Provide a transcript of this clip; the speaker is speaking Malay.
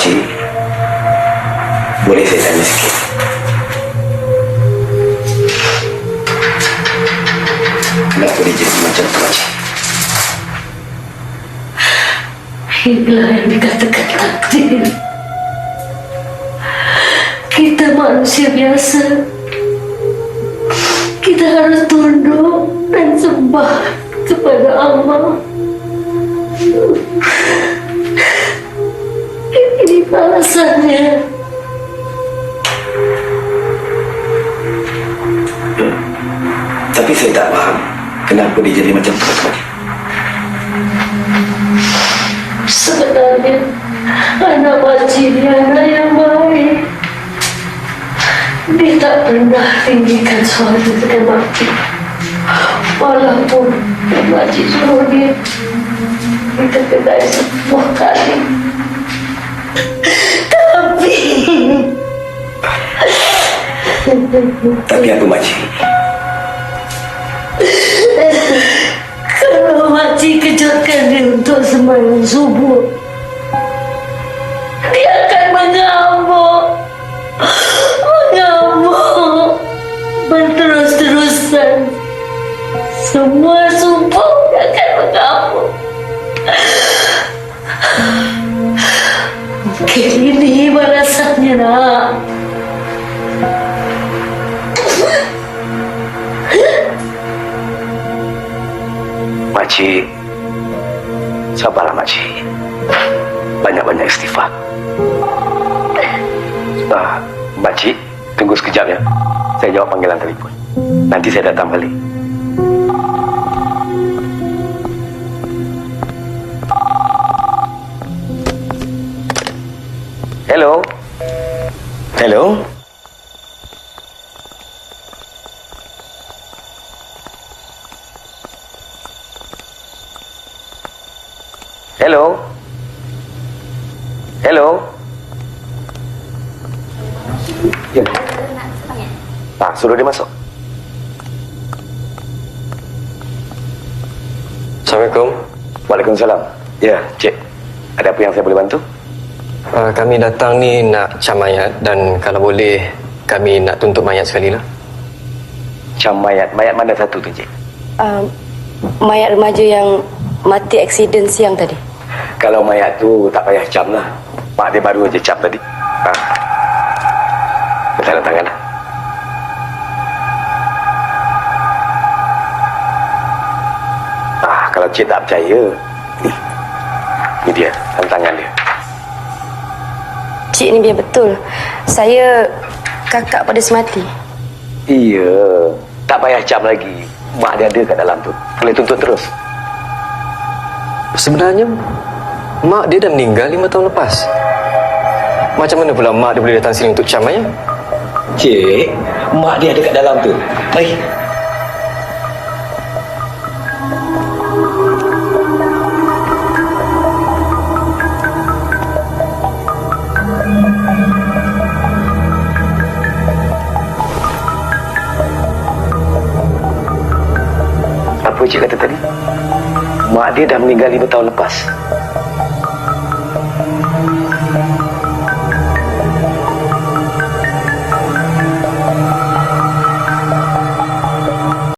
Makcik, boleh saya tanya sikit? Kenapa dia jadi macam tu, Makcik? Inilah yang dikatakan takdir. Kita manusia biasa. Kita harus tunduk dan sembah kepada Allah. Ini balasannya. Tapi saya tak faham kenapa dia jadi macam tu, Makcik. Sebenarnya anak makcik dia anak yang baik. Dia tak pernah tinggikan suara dengan makcik. Walaupun makcik suruh dia ke kedai 10 kali. Tapi apa, Makcik? Kalau makcik kejutkan dia untuk sembahyang subuh, dia akan mengamuk berterus-terusan. Semua subuh dia akan mengamuk. Mungkin ini balasannya, nak. Makcik, sabarlah, Makcik. Banyak-banyak istighfar. Makcik, tunggu sekejap ya. Saya jawab panggilan telefon. Nanti saya datang balik. Hello? Hello? Hello? Hello? Ya. Suruh dia masuk. Assalamualaikum. Waalaikumsalam. Ya, Cik. Ada apa yang saya boleh bantu? Kami datang ni nak cam mayat dan kalau boleh kami nak tuntut mayat sekali lah. Cam mayat. Mayat mana satu tu, Cik? Mayat remaja yang mati aksiden siang tadi. Kalau mayat tu tak payah cam lah. Mak dia baru aja cam tadi. Tanda tangan lah. Kalau Cik tak percaya, ni dia, tanda tangan dia. Cik ni biar betul. Saya kakak pada semati. Iya, tak payah cam lagi. Mak dia ada kat dalam tu. Boleh tuntut terus. Sebenarnya mak dia dah meninggal 5 tahun lepas. Macam mana pula mak dia boleh datang sini untuk cam mayat? Cik, mak dia ada kat dalam tu. Mari. Apa Cik kata tadi? Mak dia dah meninggal 5 tahun lepas.